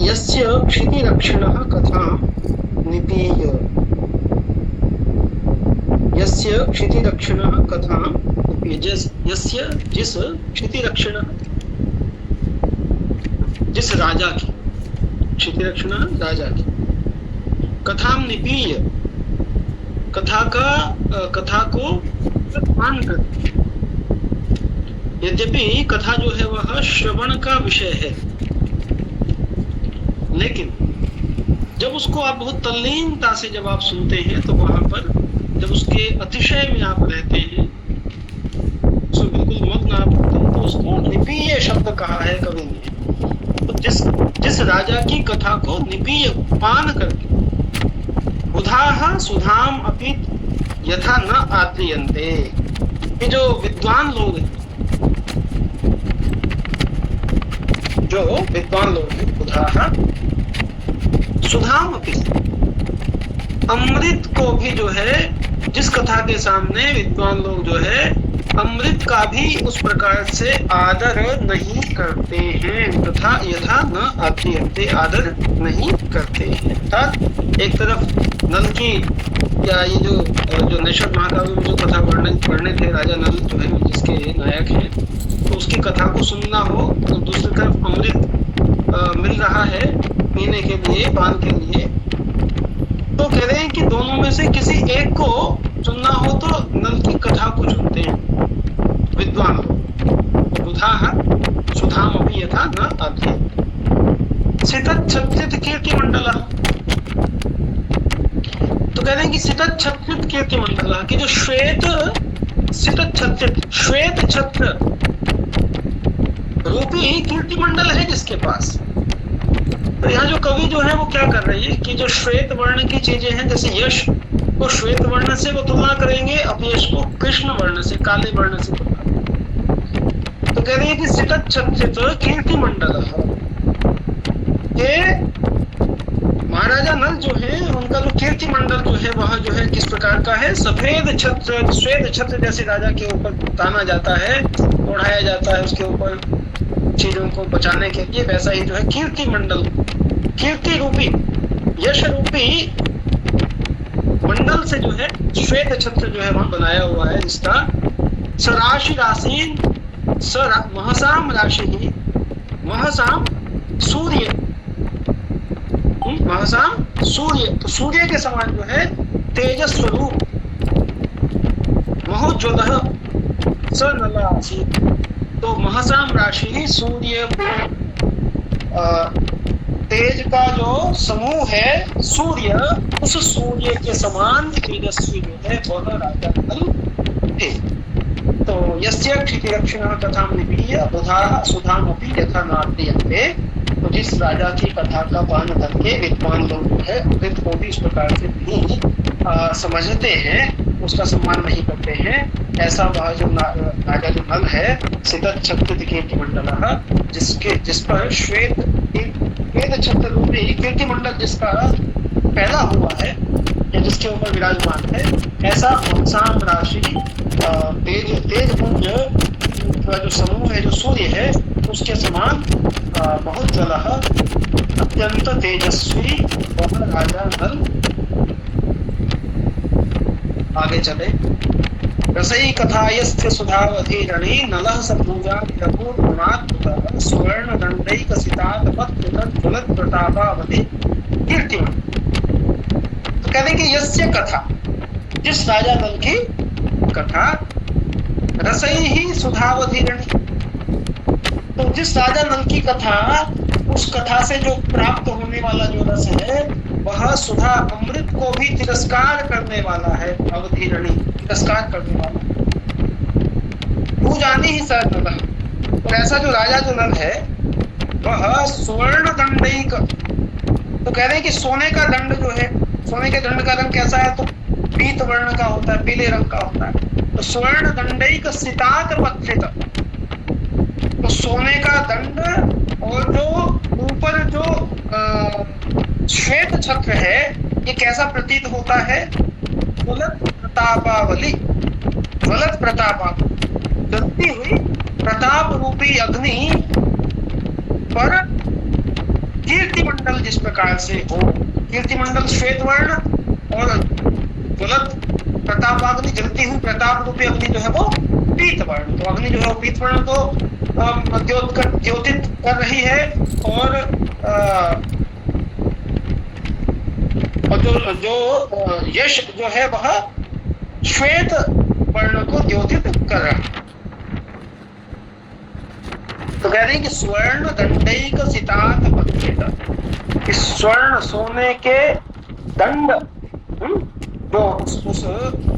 यस्य क्षितिरक्षिणः कथां निपीय, यस्य क्षितिरक्षिणः कथां निपीय, यस्य जिस क्षितिरक्षिणः, जिस राजा की, क्षितिरक्षिणः राजा की, कथां निपीय, कथा को मान कर, यद्यपि कथा जो है वह श्रवण का विषय है, लेकिन जब उसको आप बहुत तल्लीनता से जब आप सुनते हैं तो वहां पर जब उसके अतिशय में आप रहते हैं, उसमें बिल्कुल मग्न आप होते हैं, तो उसको निपीय शब्द कहा है कवि ने। तो जिस राजा की कथा को निपीय पान करके, बुधाः सुधाम अपि यथा न आद्रियन्ते, ये जो विद्वान लोग हैं, जो विद्वान लोग हैं, बुधाः सुधाम अपि, अमृत को भी जो है, जिस कथा के सामने विद्वान लोग जो है अमृत का भी उस प्रकार से आदर नहीं करते हैं, तथा यथा न आद्रियन्ते, आदर नहीं करते हैं। अर्थात एक तरफ नल की, या ये जो नैषध महाकाव्य में जो कथा पढ़ने थे, राजा नल जो है जिसके नायक हैं, तो उसकी कथा को सुनना हो, तो दूसरी तरफ अमृत मिल रहा है पीने के लिए, पान के लिए, तो कह रहे हैं कि दोनों में से किसी एक को सुनना हो तो नल की कथा को चुनते हैं विद्वान लोग। बुधाः सुधाम अपि यथा न आद्रियन्ते सितत् छत्रित कीर्तिमण्डलः, तो कह रहे हैं कि सितत् छत्रित कीर्तिमण्डलः, कि जो श्वेत सितत् छत्रित, श्वेत छत्र रूपी कीर्तिमंडल है जिसके पास, तो यहाँ जो कवि जो है वो क्या कर रही है कि जो श्वेत वर्ण की चीजें हैं, जैसे यश को श्वेत वर्ण से वो तुलना करेंगे, अपयश को कृष्ण वर्ण से, काले वर्ण से तुलना करेंगे। तो कह रही है कि सितत् छत्रित कीर्तिमंडल, ये महाराजा नल जो है उनका जो कीर्तिमंडल जो है वह जो है किस प्रकार का है, सफेद छत्र, श्वेत छत्र जैसे राजा के ऊपर ताना जाता है, ओढ़ाया जाता है उसके ऊपर चीजों को बचाने के लिए, वैसा ही जो है कीर्ति मंडल, कीर्ति रूपी, यश रूपी मंडल से जो है श्वेत छत्र जो है वहां बनाया हुआ है, जिसका सराशि राशि, महसाम राशि ही, महसाम सूर्य, महसाम सूर्य, तो सूर्य के समान जो है तेजस स्वरूप, महोज्वलः स नलासी, तो महसाम राशि ही सूर्य, तेज का जो समूह है सूर्य, उस सूर्य के समान तेजस्वी जो है वह राजा नल थे। तो यस्य क्षितिरक्षिणः कथां निपीय बुधाः सुधामपि यथा नाद्रियन्ते, तो जिस राजा की कथा का पान करके विद्वान लोग जो है अमृत को भी इस प्रकार से नहीं समझते हैं, उसका सम्मान नहीं करते हैं, ऐसा वह जो राजा जो नल है सितत् छत्रित कीर्तिमंडलः, जिस पर श्वेत छत्र रूपी कीर्तिमंडल जिसका पैदा हुआ है या जिसके ऊपर विराजमान है, ऐसा महसाम राशि तेज पुंज का जो समूह है, जो सूर्य है, उसके समान बहुत जलः अत्यंत तेजस्वी वह राजा नल। आगे चले, रसई कथायस्य सुधावधीरणे नलः सपूजा विरपूर्णात् स्वर्ण दंडैक सितात पत्कृत प्रतापावधि कीर्तिमन्। तो कहते हैं कि यस्य कथा, जिस राजा नल की कथा, रसई ही सुधावधीरणे, तो जिस राजा नल की कथा, उस कथा से जो प्राप्त होने वाला जो रस है वह सुधा अमृत को भी तिरस्कार करने वाला है, अवधीरणी तिरस्कार करने वाला, पूजानी ही सर नल, तो ऐसा जो राजा जो नल है वह स्वर्ण दंडैक, तो कह रहे हैं कि सोने का दंड जो है, सोने के दंड का रंग कैसा है, तो पीत वर्ण का होता है, पीले रंग का होता है, तो स्वर्ण दंडैक सितात पत्रित, तो सोने का दंड और जो ऊपर जो श्वेत छत्र है ये कैसा प्रतीत होता है, ज्वलत प्रतापावली, ज्वलत प्रताप, जलती हुई प्रताप रूपी अग्नि पर जिस प्रकार से हो, कीर्तिमंडल श्वेत वर्ण और ज्वलत प्रतापाग्नि जलती हुई प्रताप रूपी अग्नि जो है वो पीत वर्ण। तो अग्नि जो है वो पीत वर्ण को द्योतित कर रही है और जो जो यश जो है वह श्वेत वर्ण को द्योतित कर रहा है। तो कह रहे हैं कि स्वर्ण दंडैक सितात पत्रित, इस स्वर्ण सोने के दंड, जो उस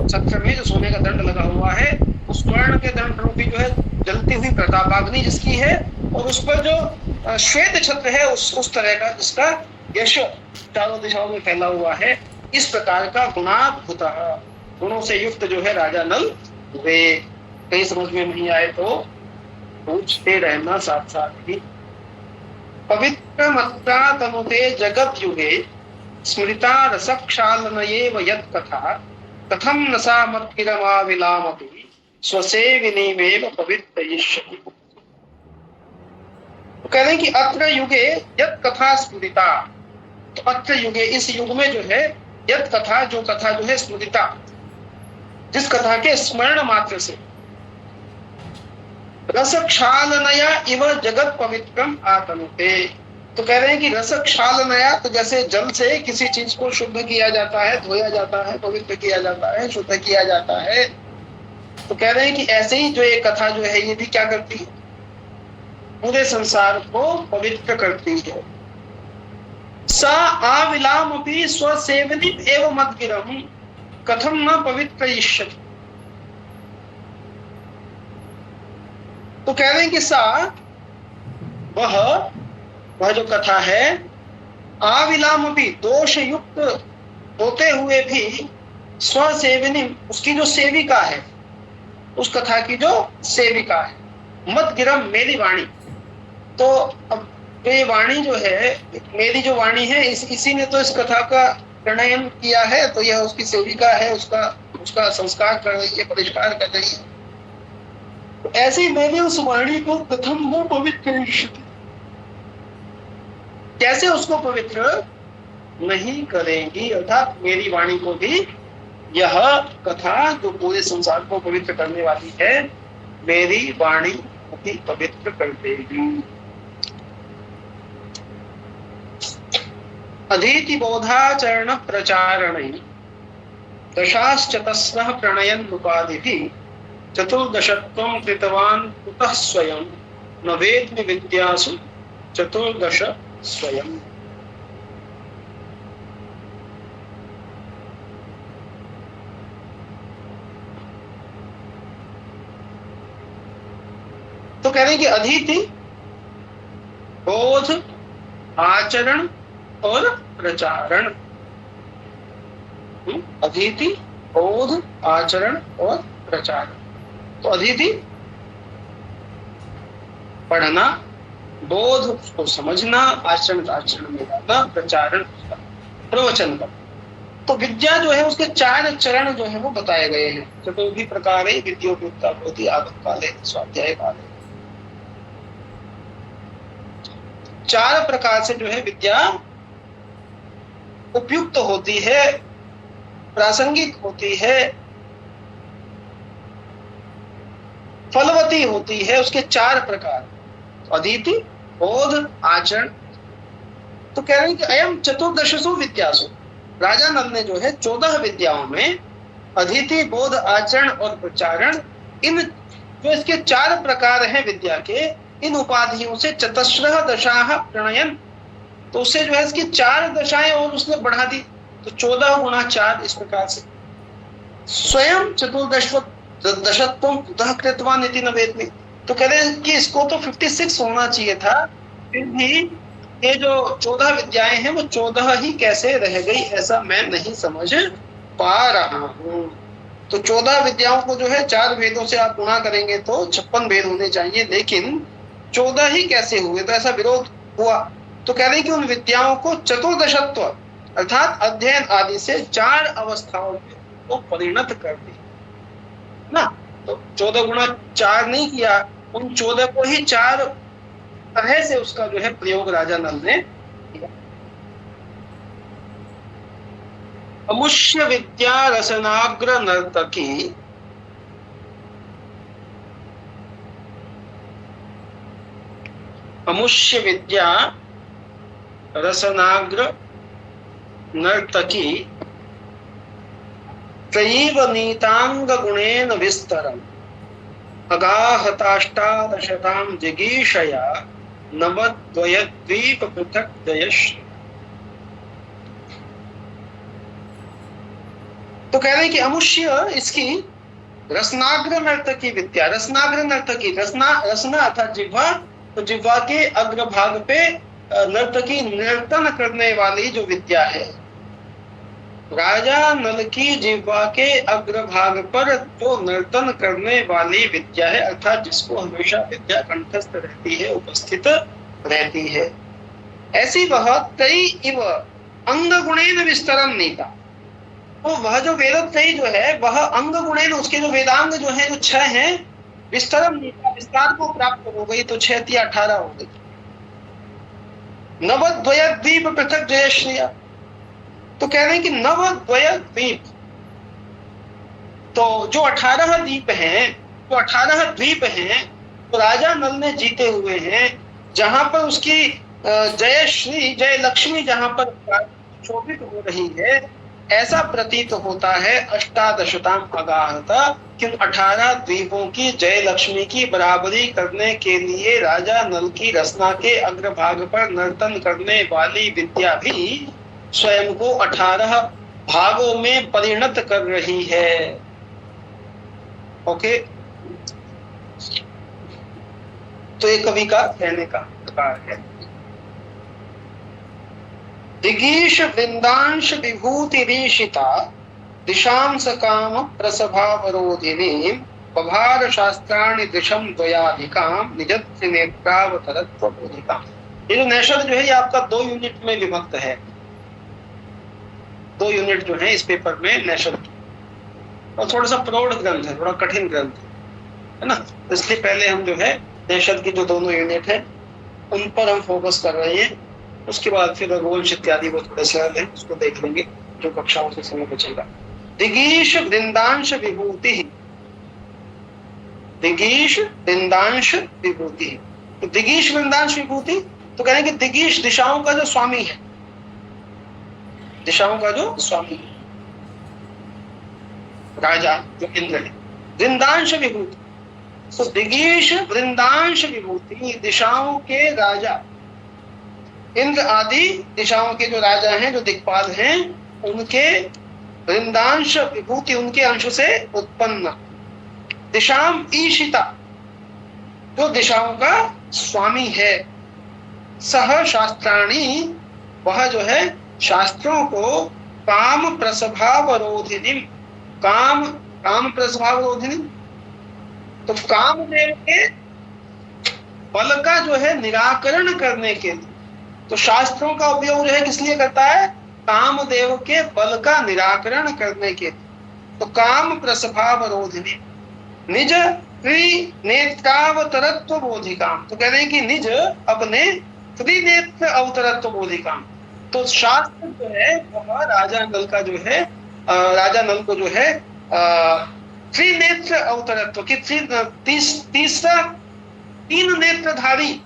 छत्र में जो सोने का दंड लगा हुआ है, उस स्वर्ण के दंड रूपी जो है जलती हुई प्रतापाग्नि जिसकी है, और उस पर जो श्वेत छत्र है उस तरह का जिसका यश चारों दिशाओं में फैला हुआ है, इस प्रकार का गुणाभूता, गुणों से युक्त जो है राजा नल वे। कहीं समझ में नहीं आए तो पूछते रहना साथ साथ ही। पवित्र मत्ता तनुते जगत युगे स्मृता रसक्षालनयेव यत् कथा कथम न सा मत्किरमाविलामपि स्वसेविनीमेव पवित्रयिष्यति। तो कह रहे हैं कि अत्र युगे यत् कथा स्मृता, तो अत्र युगे इस युग में जो है यत् कथा, जो कथा जो है स्मृता, जिस कथा के स्मरण मात्र से रस क्षालनया इव जगत पवित्रम आतनुते। तो कह रहे हैं कि रस क्षालनया, तो जैसे जल से किसी चीज को शुद्ध किया जाता है, धोया जाता है, पवित्र किया जाता है, शुद्ध किया जाता है, तो कह रहे हैं कि ऐसे ही जो ये कथा जो है ये भी क्या करती है, पूरे संसार को पवित्र करती है। सा आविलामपि स्वसेवनी एव मद्गिरम कथम न पवित्रयिष्यति। तो कह रहे हैं कि सा वह जो कथा है, आविलामपि दोष युक्त होते हुए भी, स्वसेविनी उसकी जो सेविका है, उस कथा की जो सेविका है, मद्गिरम मेरी वाणी। तो अब ये वाणी जो है, मेरी जो वाणी है, इसी ने तो इस कथा का प्रणयन किया है, तो यह उसकी सेविका है, उसका संस्कार कर रही है, परिष्कार कर रही है। तो ऐसे ही मैंने उस वाणी को प्रथम वो पवित्र, कैसे उसको पवित्र नहीं करेंगी, अर्थात मेरी वाणी को भी यह कथा जो पूरे संसार को पवित्र करने वाली है, मेरी वाणी को भी पवित्र कर देगी। अधीति बोधाचरण प्रचारण दशाश्च तस्नः प्रणयन उपाधिभिः चतुर्दशत्वं कृतवान् कुतः स्वयं न वेद्मि विद्यासु चतुर्दश स्वयं। तो कह रहे हैं कि अधीति, बोध, आचरण और प्रचारण। अधीति, बोध, आचरण और प्रचारण। तो अधीति पढ़ना, बोध उसको समझना, आचरण में लाना, प्रचारण प्रवचन का। तो विद्या जो है उसके 4 चरण जो है वो बताए गए हैं। चतुर्भि प्रकारे विद्योपयुक्ता भवति आगम काले स्वाध्याय काले। 4 प्रकार से जो है विद्या उपयुक्त होती है, प्रासंगिक होती है, फलवती होती है, उसके 4 प्रकार, अधीति, बोध, आचरण। तो कह रहे हैं कि अयम चतुर्दशसु विद्यासु, राजा नल ने जो है 14 विद्याओं में अधीति, बोध, आचरण और प्रचारण, इन जो इसके 4 प्रकार हैं विद्या के, इन उपाधियों से चतस्रः दशाः प्रणयन, तो उससे जो है इसकी 4 दशाएं और उसने बढ़ा दी, तो 14 गुणा 4 इस प्रकार से। स्वयं चतुर्दशत्वं कुतः कृतवान् इति न वेद्मि। तो कह रहे हैं कि इसको तो 56 होना चाहिए था, फिर भी ये जो 14 विद्याएं हैं वो 14 ही कैसे रह गई, ऐसा मैं नहीं समझ पा रहा हूं। तो 14 विद्याओं को जो है 4 वेदों से आप गुणा करेंगे तो 56 वेद होने चाहिए, लेकिन 14 ही कैसे हुए, तो ऐसा विरोध हुआ। तो कह रहे हैं कि उन विद्याओं को चतुर्दशत्व अर्थात अध्ययन आदि से 4 अवस्थाओं में वो परिणत कर दी ना। तो 14 गुणा 4 नहीं किया, उन 14 को ही 4 तरह से उसका जो है प्रयोग राजा नल ने किया। अमुष्य विद्या रसनाग्र नर्तकी, अमुष्य विद्या रसनाग्र नर्तकी त्रयीव नीतांग गुणेन विस्तरम् अगाहताष्टादशतां जिगीषया नवद्वयद्वीप पृथक् जयश्री। तो कह रहे हैं कि अमुष्य इसकी रसनाग्र नर्तकी विद्या, रसनाग्र नर्तकी, रसना अर्थात जिह्वा, तो जिह्वा के अग्रभाग पे नर्तकी नर्तन करने वाली जो विद्या है, राजा नल की जिह्वा के अग्रभाग पर जो नर्तन करने वाली विद्या है, अर्थात जिसको हमेशा विद्या कंठस्थ रहती है, उपस्थित रहती है, ऐसी वह तई इव अंग गुणेन विस्तरम नीता। तो वह जो वेदत्रयी जो है वह अंग गुणेन, उसके जो वेदांग जो है, जो 6 हैं, विस्तरम नीता, विस्तार को प्राप्त हो गई, तो 6 × 18 हो गई। नवद्वयद्वीप पृथक् जयश्रिया, तो कह रहे हैं कि नवद्वयद्वीप, तो जो 18 द्वीप हैं, तो 18 द्वीप हैं, तो राजा नल ने जीते हुए हैं, जहां पर उसकी जयश्री, जय लक्ष्मी जहां पर शोभित हो रही है, ऐसा प्रतीत होता है। अष्टादशताम अगाहता, कि 18 द्वीपों की जय लक्ष्मी की बराबरी करने के लिए राजा नल की रसना के अग्रभाग पर नर्तन करने वाली विद्या भी स्वयं को 18 भागों में परिणत कर रही है। ओके, तो ये कवि का कहने का प्रकार है। दिगीश वृंदांश विभूति रीषिता दिशां सकाम प्रसभावरोधिनी बभार शास्त्राणि दिशम द्वयाधिकां निजत्य नेत्रावतरत्व बोधिकां। ये जो नैषद जो है ये आपका 2 यूनिट में विभक्त है। 2 यूनिट जो है इस पेपर में नैषद, और थोड़ा सा प्रौढ़ ग्रंथ है, थोड़ा कठिन ग्रंथ है ना, इसलिए पहले हम जो है नैषद की जो दोनों यूनिट है उन पर हम फोकस कर रहे हैं। उसके बाद फिर रघुवंश इत्यादि वो थोड़े सरल है, उसको देख लेंगे जो कक्षाओं से समय बचेगा। दिगीश वृंदांश विभूति, दिगीश वृंदांश विभूति, तो दिगीश वृंदांश विभूति, तो कह रहे हैं कि दिगीश दिशाओं का जो स्वामी है, दिशाओं का जो स्वामी है, राजा जो इंद्र है। वृंदांश विभूति, तो दिगीश वृंदांश विभूति, दिशाओं के राजा, इंद्र आदि दिशाओं के जो राजा हैं, जो दिक्पाल हैं, उनके वृंदांश विभूति, उनके अंश से उत्पन्न। दिशाम ईशिता, जो दिशाओं का स्वामी है। सह शास्त्राणी, वह जो है शास्त्रों को काम प्रसभावरोधिनी, काम प्रसभावरोधिनी, तो कामदेव के बल का जो है निराकरण करने के लिए, तो शास्त्रों का उपयोग जो है किस लिए करता है, कामदेव के बल का निराकरण करने के लिए। तो काम प्रसभावरोधिनी निज त्रिनेत्रावतरत्व बोधिकाम, तो कह रहे हैं कि निज अपने त्रिनेत्र अवतरत्व बोधिकाम। तो शास्त्र जो है वह राजा नल का जो है, राजा नल को जो है त्रिनेत्र अवतरत्व की तीसरा 3 नेत्रधारी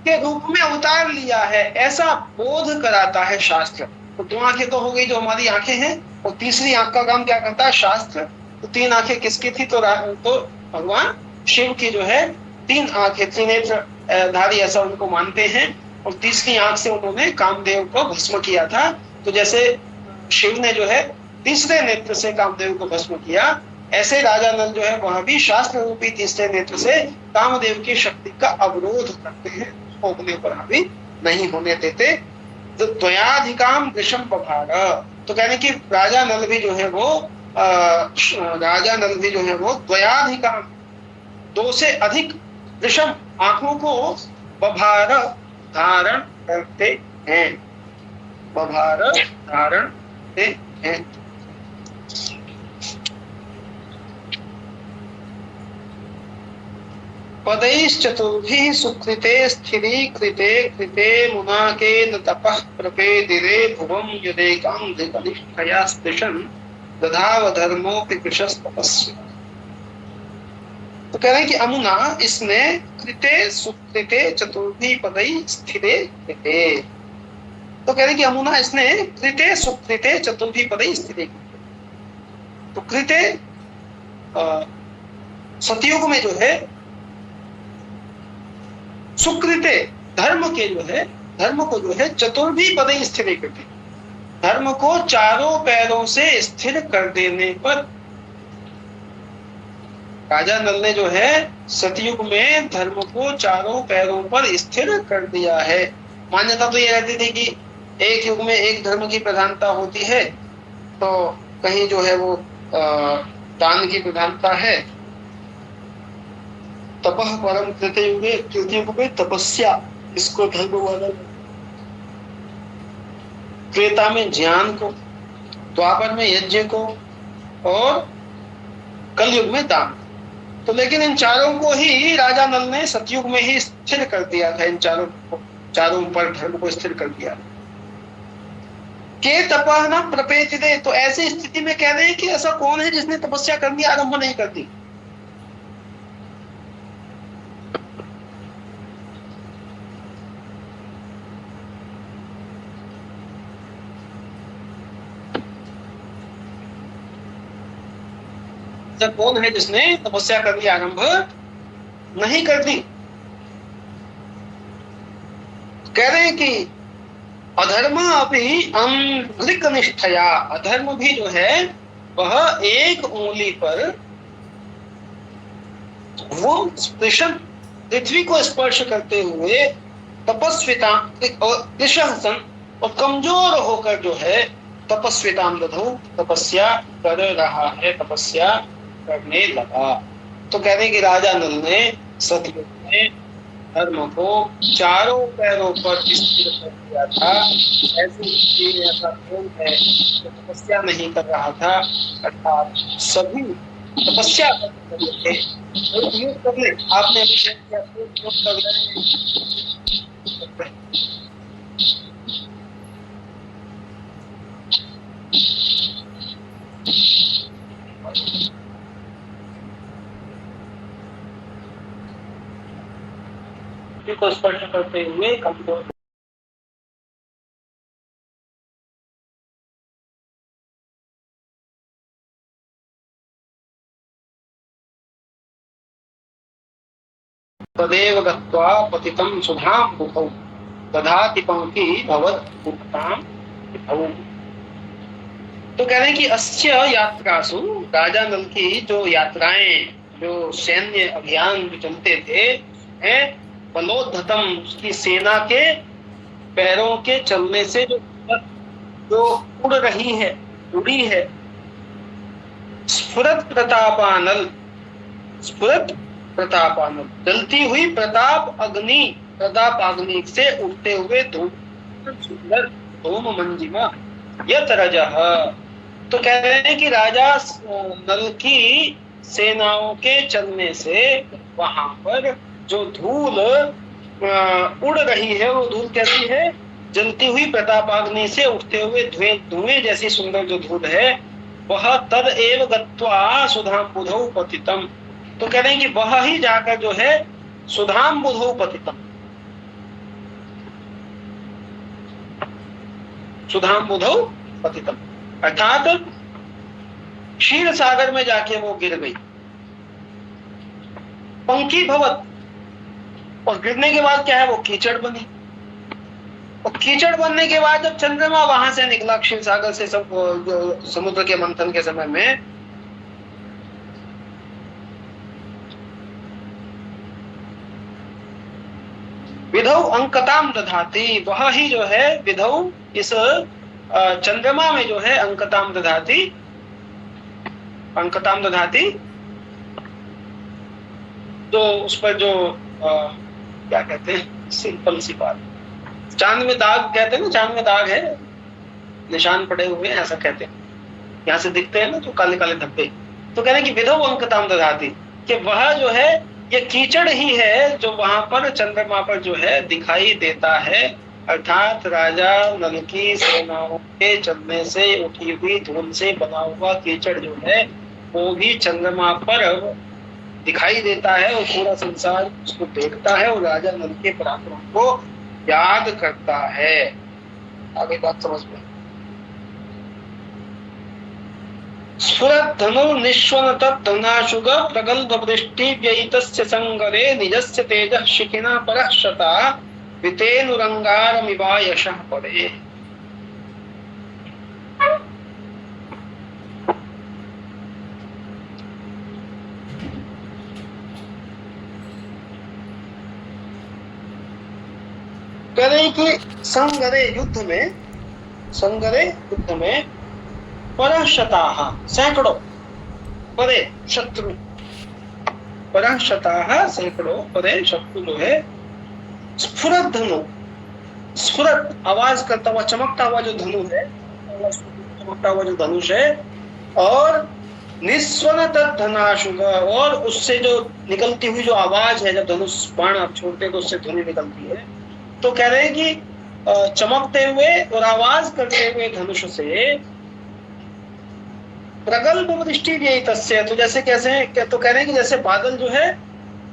के रूप में अवतार लिया है, ऐसा बोध कराता है शास्त्र। तो 2 आंखें तो हो गई जो हमारी आंखें हैं, और तीसरी आंख का काम क्या करता है, शास्त्र। तो 3 आंखें किसकी थी, तो भगवान शिव की जो है 3 आंखें, त्रिनेत्र धारी ऐसा उनको मानते हैं, और तीसरी आंख से उन्होंने कामदेव को भस्म किया था। तो जैसे शिव ने जो है तीसरे नेत्र से कामदेव को भस्म किया, ऐसे राजा नल जो है वह भी शास्त्र रूपी तीसरे नेत्र से कामदेव की शक्ति का अवरोध करते हैं, अपने ऊपर हावी नहीं होने देते। तो द्वयाधिकाम विषम बभार, तो कहने की राजा नल भी जो है वो द्वयाधिकाम, 2 से अधिक विषम आंखों को बभार धारण करते हैं, बभार धारण करते हैं। पदैश्चतुर्भिः सुकृते स्थिरीकृते कृते मुनाकेन तपः प्रपेदिरे भुवं यदेकान्तिकनिष्ठया स्पृशन् दधावधर्मोऽपि कृशस्तपस्वी। तो कह रहे हैं कि अमुना इसने कृते सुकृते चतुर्भी पदई स्थिरे कृते, तो कह रहे हैं कि अमुना इसने कृते सुकृते चतुर्भी पदई स्थिरे कृते। तो कृते सतयुग में जो है सुकृते धर्म के जो है धर्म को जो है चतुर्भी पदई स्थिर करते, धर्म को चारों पैरों से स्थिर कर देने पर राजा नल ने जो है सतयुग में धर्म को चारों पैरों पर स्थिर कर दिया है। मान्यता तो ये रहती थी कि एक युग में एक धर्म की प्रधानता होती है, तो कहीं जो है वो दान की प्रधानता है। तपः परम कृते युगे, तृतीय युग में तपस्या इसको धर्म माना, त्रेता में ज्ञान को, द्वापर में यज्ञ को और कलयुग में दान। तो लेकिन इन चारों को ही राजा नल ने सतयुग में ही स्थिर कर दिया था, इन चारों पर धर्म को स्थिर कर दिया। के तपः न प्रपेदिरे, तो ऐसी स्थिति में कह रहे हैं कि ऐसा कौन है जिसने तपस्या करनी आरंभ नहीं कर दी। कौन है जिसने तपस्या करनी आरंभ नहीं कर दी। कह रहे हैं कि अधर्म अभी अंग्रिक निष्ठया, अधर्म भी जो है वह एक उंगली पर वो स्पृशन पृथ्वी को स्पर्श करते हुए तपस्विता और कमजोर होकर जो है तपस्विताम दधौ, तपस्या कर रहा है, तपस्या करने लगा। तो कह रहे हैं कि राजा नल ने सतयुग में धर्म को चारों पैरों पर स्थिर कर दिया था। ऐसा कौन है जो तपस्या नहीं कर रहा था, अर्थात सभी तपस्या कर रहे थे। योग कर ले, आपने योग कर रहे को स्पर्श करते हुए कमजोर तदेव गत्वा पतितं सुधां बुधौ दधाति पंक्ति भवत् मुक्तां विधौ। तो कह रहे हैं कि अस्य यात्रासु, राजा नल की जो यात्राएं, जो सैन्य अभियान जो चलते थे, हैं बलोद्धतम, उसकी सेना के पैरों के चलने से जो उड़ रही है, उड़ी है। स्फुरत प्रतापानल, स्फुरत प्रतापानल, जलती हुई प्रताप अग्नि से उठते हुए सुंदर धूम मंजिमा यत रजः। तो कह रहे हैं कि राजा नल की सेनाओं के चलने से वहां पर जो धूल उड़ रही है, वो धूल कैसी है? जलती हुई प्रतापाग्नि से उठते हुए धुएं जैसी सुंदर जो धूल है, वह तद एव गत्वा सुधाम बुधौ पतितम। तो कह रहे हैं कि वह ही जाकर जो है सुधाम बुधौ पतितम, सुधाम बुधौ पतितम, अर्थात क्षीर सागर में जाके वो गिर गई। पंखी भवत, और गिरने के बाद क्या है? वो कीचड़ बनी। और कीचड़ बनने के बाद जब चंद्रमा वहां से निकला क्षीर सागर से, सब जो समुद्र के मंथन के समय में, विधौ अंकताम दधाती, वह ही जो है विधौ इस चंद्रमा में जो है अंकताम दधाती, अंकताम दधाती, जो उस पर जो क्या कहते हैं, सिंपल सी बात, चांद में दाग कहते हैं ना, चांद में दाग है, निशान पड़े हुए हैं, ऐसा कहते हैं, यहाँ से दिखते हैं ना जो काले काले धब्बे। तो कह रहे हैं कि विधौ अंकताम दधाती, कि वह जो है ये कीचड़ ही है जो वहां पर चंद्रमा पर जो है दिखाई देता है, अर्थात राजा नल की सेनाओं के चलने से उठी हुई धूल से बना हुआ कीचड़ जो है वो भी चंद्रमा पर दिखाई देता है और पूरा संसार उसको देखता है और राजा नल के पराक्रम को याद करता है। आगे बात समझ में। स्फुरद्धनु निश्वनत धनाशुग प्रगल्भ वृष्टि व्ययितस्य संगरे निजस्य तेजः शिखिना परः शता वितेनुरंगारमिवा यशः परे। कह रहे कि संगरे युद्ध में परशताः सैकड़ों, परे शत्रु, परशताः सैकड़ों, परे शत्रु जो है, स्फुरत धनु, स्फुरत आवाज करता हुआ चमकता हुआ जो धनु है, चमकता हुआ जो धनुष है, और निस्वन धनाशुग, और उससे जो निकलती हुई जो आवाज है, जब धनुष बाण आप छोड़ते हैं तो उससे ध्वनि निकलती है, तो कह रहे हैं कि चमकते हुए और आवाज करते हुए धनुष से प्रगल्भ वृष्टि यही तस्य, तो जैसे कैसे तो कह रहे हैं कि जैसे बादल जो है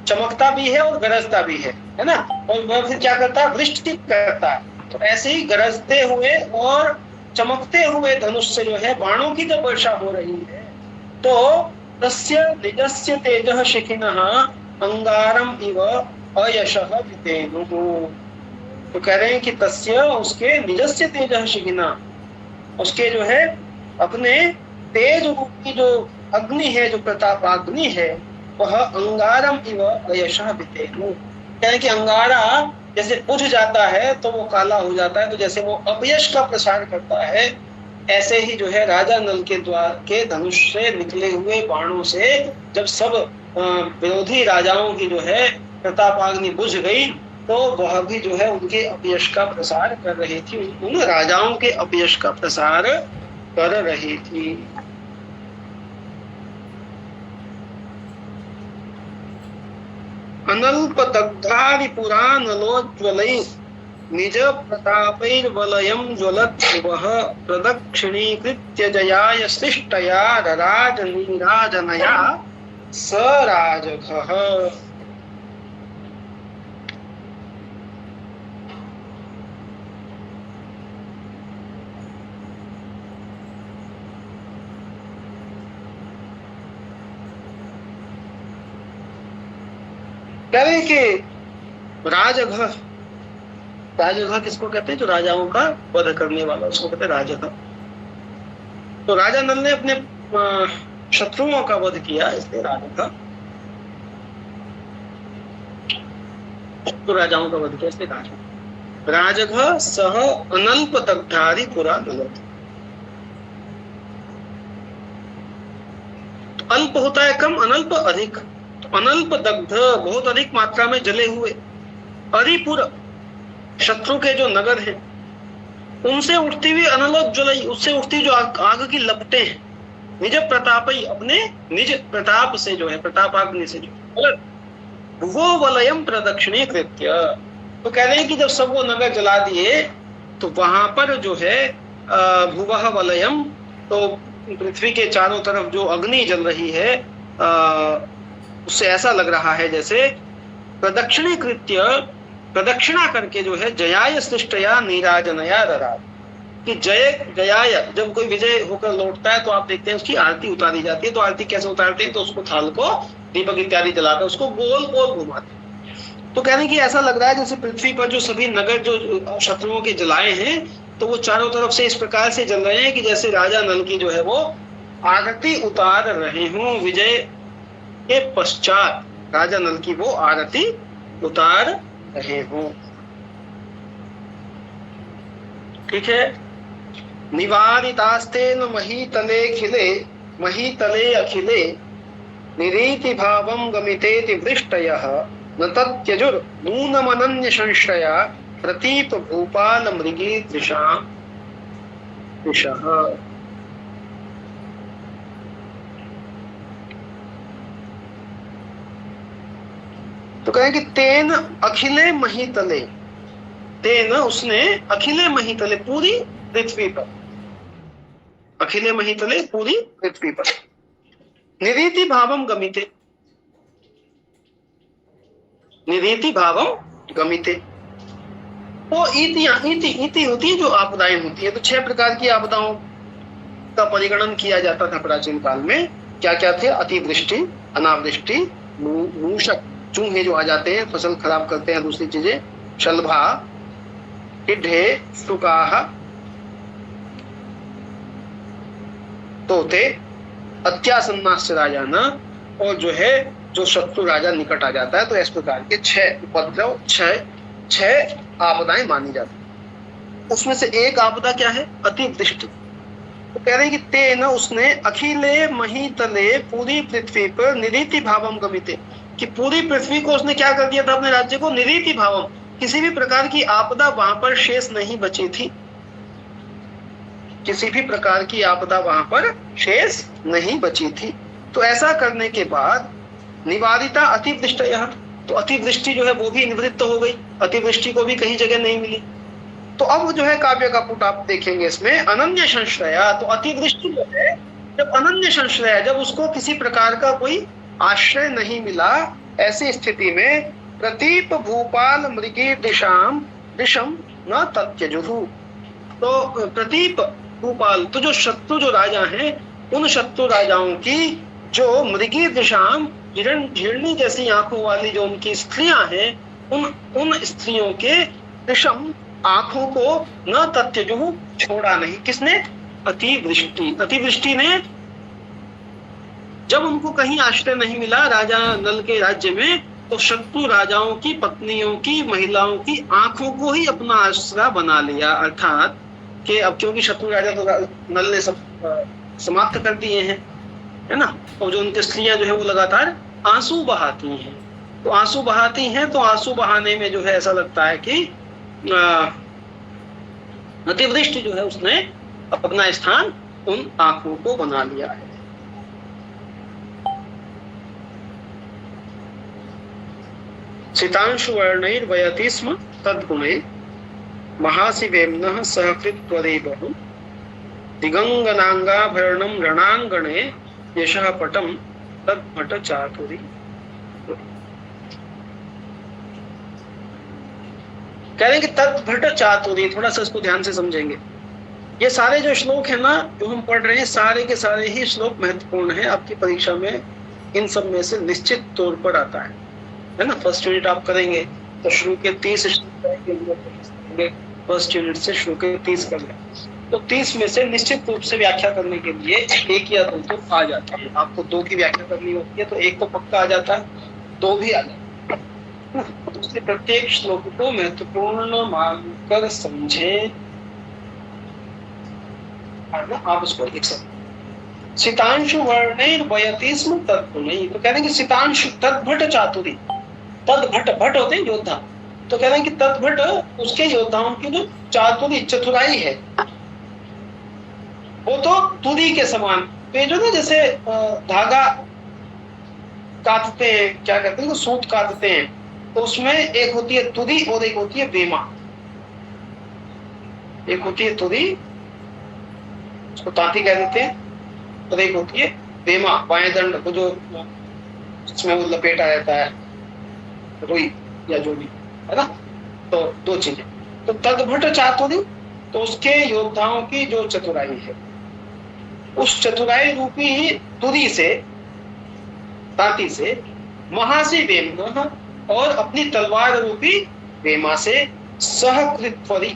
चमकता भी है और गरजता भी है ना, और वह फिर क्या करता है, वृष्टि करता है। तो ऐसे ही गरजते हुए और चमकते हुए धनुष से जो है बाणों की जब वर्षा हो रही है, तो तस्य निजस्य तेजः शिखिनः अंगारम इव अयशः वितेनुः। तो कह रहे हैं कि तस्य, उसके निजस्य तेजः शिखिनः, उसके जो है अपने तेज रूपी जो अग्नि है, जो प्रतापाग्नि है, वह अंगारम इव अयशः वितेनुः। कह रहे कि अंगारा जैसे बुझ जाता है तो वो काला हो जाता है, तो जैसे वो अपयश का प्रसार करता है, ऐसे ही जो है राजा नल के द्वार के धनुष से निकले हुए बाणों से जब सब विरोधी राजाओं की जो है प्रतापाग्नि बुझ गई, तो वह भी जो है उनके अपयश का प्रसार कर रही थी, उन राजाओं के अपयश का प्रसार कर रही थी। अनल्प दग्धारिपुरानलोज्ज्वलै निज प्रतापैर्वलयं ज्वलत् वह प्रदक्षिणीकृत्य जयाय सृष्टया रराज नीराजनया स राजघः। कह रहे कि राजघ, राजघ किसको कहते हैं, जो राजाओं का वध करने वाला, उसको कहते हैं राजघ। तो राजा नल ने अपने शत्रुओं का वध किया, इसलिए राजघ। तो राजाओं का वध किया इसलिए राजघ। राजघ सह अनल्प दग्धारि पुरा नलत्। तो अल्प होता है कम, अनल्प अधिक। अनल्प दग्ध बहुत अधिक मात्रा में जले हुए, अरिपुर शत्रु के जो नगर हैं, उनसे उठती हुई अनलोज्ज्वलई, उससे उठती जो आग की लपटें हैं, निज प्रतापई, अपने निज प्रताप से जो है, प्रतापाग्नि से जो वो वलयम प्रदक्षिणी कृत्य। तो कह रहे हैं कि जब सब वो नगर जला दिए तो वहां पर जो है भुवः वलयम, तो पृथ्वी के चारों तरफ जो अग्नि जल रही है, उससे ऐसा लग रहा है जैसे प्रदक्षिणी कृत्य, प्रदक्षिणा करके जो है जयाय सृष्टया नीराजनया रराज, कि जयाय जब कोई विजय होकर लौटता है तो आप देखते हैं उसकी आरती उतारी जाती है। तो आरती कैसे उतारते हैं, तो उसको थाल को दीपक इत्यादि जलाकर उसको गोल गोल घुमाते हैं। तो कहने की ऐसा लग रहा है जैसे पृथ्वी पर जो सभी नगर जो शत्रुओं के जलाए हैं, तो वो चारों तरफ से इस प्रकार से जल रहे हैं कि जैसे राजा नल की जो है वो आरती उतार रहे हों। विजय के पश्चात राजा नल की वो आरती उतार रहे हों। ठीक है। निवारितास्तेन महीतले अखिले निरीति भावं गमितेति वृष्टयः न तत्यजुर नूनमनन्य संशया प्रतीप भूपाल मृगी दृशां दिशः। तो कहेंगे तेन अखिले महितले, तेन उसने अखिले महितले पूरी पृथ्वी पर, अखिले महितले पूरी पृथ्वी पर, निरीति भावम गमिते, निरीति भावम गमिते। तो इति होती है जो आपदाएं होती है। तो 6 प्रकार की आपदाओं का परिगणन किया जाता था प्राचीन काल में। क्या क्या थे? अतिवृष्टि, अनावृष्टि, मूषक चूहे जो आ जाते हैं फसल खराब करते हैं, दूसरी चीजें शलभा, टिड्ढे, शुकाह, तोते, अत्यासन्नाश्च राजाना, और जो है जो शत्रु राजा निकट आ जाता है। तो इस प्रकार के 6 उपद्रव, 6 आपदाएं मानी जाती है। उसमें से एक आपदा क्या है? अतिवृष्टि। तो कह रहे हैं कि तेन उसने अखिले महितले पूरी पृथ्वी पर निरीति भावम गमिते, कि पूरी पृथ्वी को उसने क्या कर दिया था? अपने राज्य को निरीति भावम, किसी भी प्रकार की आपदा वहां पर शेष नहीं बची थी, किसी भी प्रकार की आपदा वहां पर शेष नहीं बची थी। तो ऐसा करने के बाद निवारिता अतिवृष्टयः, तो अतिवृष्टि जो है वो भी निवृत्त हो गई, अतिवृष्टि को भी कहीं जगह नहीं मिली। तो अब जो है काव्य का पुट आप देखेंगे इसमें, अनन्य संश्रया। तो अतिवृष्टि जो है जब अनन्य संश्रया, जब उसको किसी प्रकार का कोई आश्रय नहीं मिला, ऐसी स्थिति में प्रतीप भूपाल मृगी दिशाम दिशम न तत्यजुहु। तो प्रतीप भूपाल, तो जो शत्रु जो राजा हैं, उन शत्रु राजाओं की जो मृगी दिशाम, हिरणी जैसी आंखों वाली जो उनकी स्त्रियां हैं, उन स्त्रियों के दिशम आंखों को न तत्यजुहु, छोड़ा नहीं। किसने? अतिवृष्टि। अतिवृष्टि ने जब उनको कहीं आश्रय नहीं मिला राजा नल के राज्य में, तो शत्रु राजाओं की पत्नियों की, महिलाओं की आंखों को ही अपना आश्रय बना लिया। अर्थात कि अब क्योंकि शत्रु राजा तो नल ने सब समाप्त कर दिए हैं, है ना, और जो उनकी स्त्रियां जो है वो लगातार आंसू बहाती हैं। तो आंसू बहाती हैं, तो आंसू बहाने में जो है ऐसा लगता है कि अतिवृष्टि जो है उसने अपना स्थान उन आंखों को बना लिया है। सितांशु वर्णैर्वयति स्म तद्गुणैः महाशिवेम्नः सहकृत त्वरेवहु दिगंगनांगाभरणं रणांगणे यशः पटं तद्भट चातुरी। कह रहे हैं कि तद्भट चातुरी, थोड़ा सा इसको ध्यान से समझेंगे। ये सारे जो श्लोक है ना जो हम पढ़ रहे हैं, सारे के सारे ही श्लोक महत्वपूर्ण है। आपकी परीक्षा में इन सब में से निश्चित तौर पर आता है ना। फर्स्ट यूनिट आप करेंगे तो शुरू के 30 श्लोक, फर्स्ट यूनिट से शुरू के 30 कर लें, तो 30 में से निश्चित रूप से व्याख्या करने के लिए 1 या 2 तो आ जाता है। आपको 2 की व्याख्या करनी होती है तो 1 तो पक्का आ जाता है, 2 भी आ जाता है। उससे प्रत्येक श्लोक को महत्वपूर्ण मानकर समझे, आप उसको एक साथ। सितांशु वर्णैर्वयति स्म तद्गुणैः, तो कह रहे हैं कि सितांशु तद्भट चातुरी, तद्भट, भट होते हैं योद्धा, तो कह रहे हैं कि तद्भट उसके योद्धाओं की जो चातुरी, चतुराई है, वो तो तुरी के समान। तो ये जो ना जैसे धागा काटते हैं, क्या कहते हैं, सूत काटते हैं, तो उसमें एक होती है तुरी और एक होती है वेमा। एक होती है तुरी, उसको तांती कह देते हैं, और एक होती है वेमा, बाएं दंड को जो इसमें वो लपेटा रहता है, रुई या जो भी है ना। तो 2 चीजें। तो तद्भट चातुरी, तो उसके योद्धाओं की जो चतुराई है, उस चतुराई रूपी तुरी से, तांती से, महासी वेम, और अपनी तलवार रूपी वेमा से, सहकृत्वरी,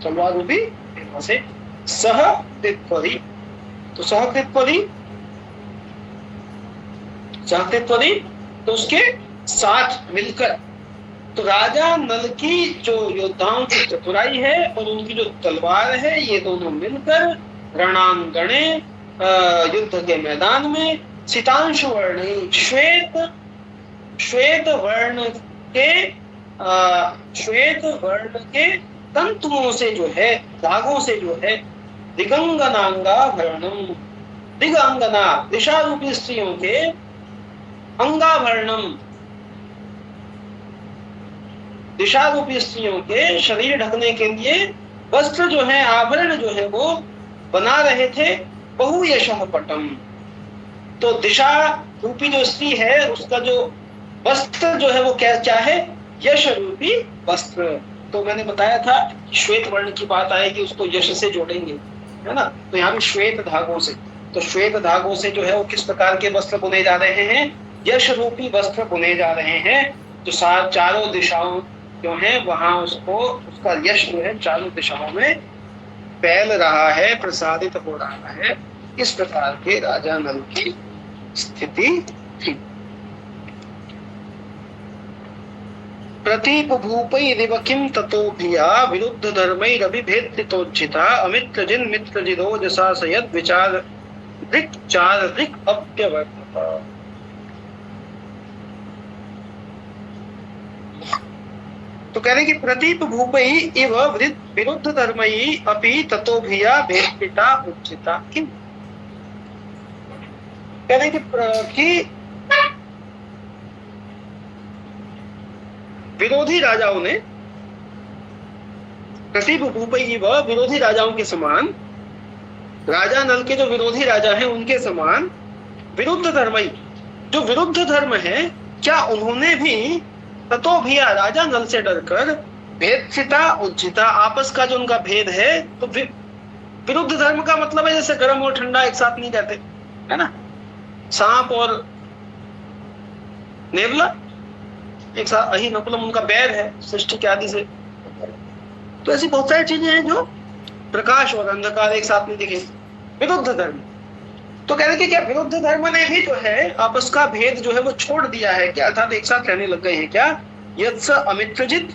तलवार रूपी वेमा से सहकृत्वरी। तो सहकृत्वरी, सहकृत्वरी तो उसके साथ मिलकर, तो राजा नल की जो योद्धाओं की चतुराई है और उनकी जो तलवार है, ये दोनों मिलकर रणांगणे, युद्ध के मैदान में, सितांशु वर्ण, श्वेत वर्ण के तंतुओं से जो है, धागों से जो है, दिगंगनांगा भरणम, दिगंगना दिशा रूपी स्त्रियों के अंगाभरणम, दिशा रूपी स्त्रियों के शरीर ढकने के लिए वस्त्र जो है, आभरण जो है वो बना रहे थे। बहुयशः पटम, तो दिशा रूपी जो स्त्री है उसका जो वस्त्र जो है वो क्या है, यश रूपी वस्त्र। तो मैंने बताया था श्वेत वर्ण की बात आएगी, उसको यश से जोड़ेंगे, है ना। तो यहाँ पे श्वेत धागों से, तो श्वेत धागों से जो है वो किस प्रकार के वस्त्र बुने जा रहे हैं, यश रूपी वस्त्र बुने जा रहे हैं। जो चारों दिशाओं जो है वहां उसको, उसका यश जो है चारों दिशाओं में फैल रहा है, प्रसारित हो रहा है। इस प्रकार के राजा नल की स्थिति थी। प्रतीप भूपैरिव किं ततो भिया विरुद्ध धर्मैरभिभेदितोज्झिता अमित्रजिन् मित्रजिदोजसा सयद् विचार ऋक् चार ऋक् अप्यवर्तत। तो कह रहे कि प्रतीप भूपैः इव विरुद्ध धर्मैः अपि ततो भिया भेदिता उज्झिता। किं कह रहे कि विरोधी राजाओं ने, प्रतीप भूपैः इव विरोधी राजाओं के समान, राजा नल के जो विरोधी राजा हैं उनके समान, विरुद्ध धर्म, जो विरुद्ध धर्म है, क्या उन्होंने भी ततो भी राजा नल से डरकर भेदसिता उज्झिता, आपस का जो उनका भेद है, तो विरुद्ध धर्म का मतलब है जैसे गर्म और ठंडा एक साथ नहीं रहते, है ना। सांप और नेवला एक साथ, अही नकुलम उनका बैर है सृष्टि के आदि से। तो ऐसी बहुत सारी चीजें हैं जो प्रकाश और अंधकार एक साथ नहीं दिखे, विरुद्ध धर्म। तो कह रहे कि क्या विरुद्ध धर्म ने भी जो है आपस का भेद जो है वो छोड़ दिया है क्या, अर्थात एक साथ रहने लग गए हैं क्या। यत्स अमित्रजित,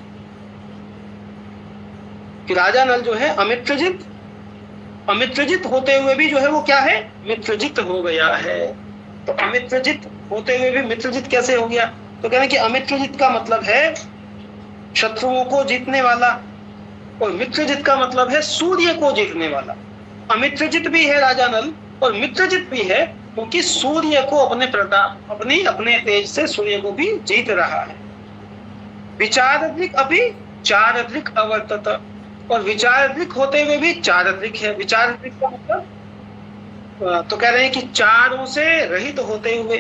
कि राजा नल जो है अमित्रजित, अमित्रजित होते हुए भी जो है वो क्या है, मित्रजित हो गया है। तो अमित्रजित होते हुए भी मित्रजित कैसे हो गया, तो कह रहे कि अमित्रजित का मतलब है शत्रुओं को जीतने वाला, और मित्रजित का मतलब है सूर्य को जीतने वाला। अमित्रजित भी है राजा नल और मित्रजित भी है, क्योंकि सूर्य को अपने प्रताप, अपने तेज से सूर्य को भी जीत रहा है। विचारद्रिक अभी चारद्रिक अवर्तत, और विचारद्रिक होते हुए भी चारद्रिक है। विचारद्रिक का मतलब, तो कह रहे हैं कि चारों से रहित होते हुए,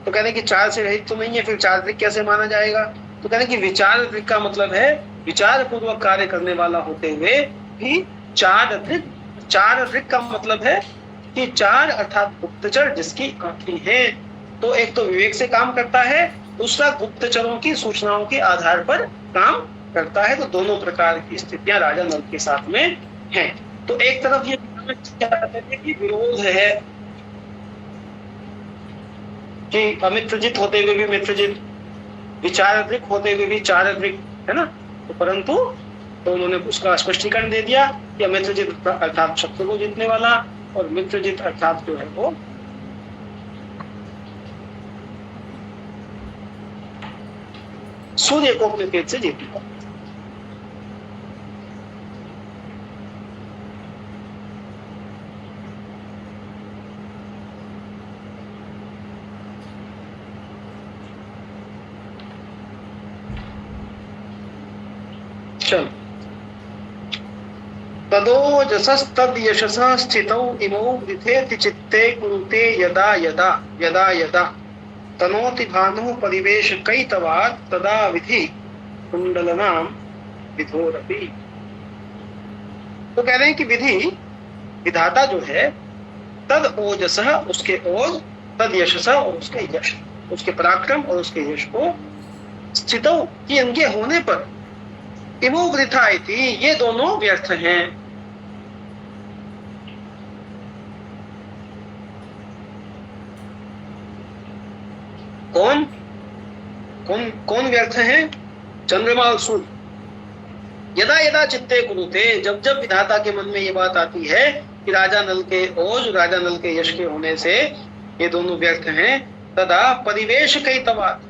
तो कह रहे हैं कि चार से रहित तो नहीं है, फिर चारद्रिक कैसे माना जाएगा। तो कह रहे हैं कि विचारद्रिक का मतलब है विचार पूर्वक कार्य करने वाला होते हुए भी चारद्रिक। चारद्रिक का मतलब है कि चार अर्थात गुप्तचर जिसकी आंखें हैं। तो एक तो विवेक से काम करता है, दूसरा गुप्तचरों की सूचनाओं के आधार पर काम करता है। तो दोनों प्रकार की स्थितियां राजा नल के साथ में हैं। तो एक तरफ ये कि विरोध है कि अमित्रजित होते हुए भी मित्रजित, विचारद्रिक होते हुए भी चारद्रिक, है ना। तो परंतु तो उन्होंने उसका स्पष्टीकरण दे दिया कि अमित्रजित अर्थात शत्रु को जीतने वाला, और मित्रजित अर्थात जो है वो सूर्य को अपने तेज से जीतने वाला। चलो, तदोजसस्तद यशसः स्थितौ इमौ वृथेति चित्ते कुरुते यदा यदा यदा यदा तनोति भानुः परिवेश कैतवात् तदा विधि कुंडलनाम विधोरपि। तो कह रहे हैं कि विधि, विधाता जो है, तद ओजसः उसके ओज, तद यशसः और उसके यश, उसके पराक्रम और उसके यश को, स्थितौ की इनके होने पर, इमो वृथा इति ये दोनों व्यर्थ हैं। कौन कौन कौन व्यर्थ हैं? चंद्रमा और सूर्य। यदा यदा चित्ते कुरुते, जब जब विधाता के मन में ये बात आती है कि राजा नल के ओज, राजा नल के यश के होने से ये दोनों व्यर्थ हैं, तदा परिवेश कैतवात्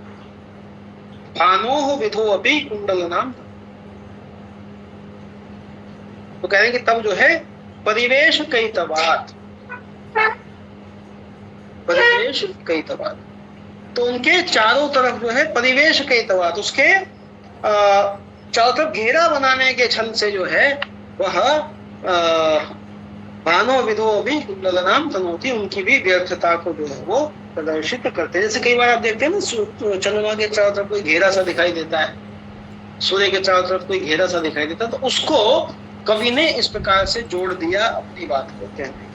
भानोः विधो अपि कुंडलनाम। तो कहेंगे तब जो है परिवेश कैतवात्, परिवेश कहितवाद। तो उनके चारों तरफ जो है परिवेश कहितवाद, उसके चारों तरफ घेरा बनाने के छल से जो है वह भानो विदो भी ललनाम तनोती, उनकी भी व्यर्थता को जो है वो प्रदर्शित करते हैं। जैसे कई बार आप देखते हैं ना चंद्रमा के चारों तरफ कोई घेरा सा दिखाई देता है, सूर्य के चारों तरफ कोई घेरा सा दिखाई देता है, तो उसको कवि ने इस प्रकार से जोड़ दिया अपनी बात को कहने।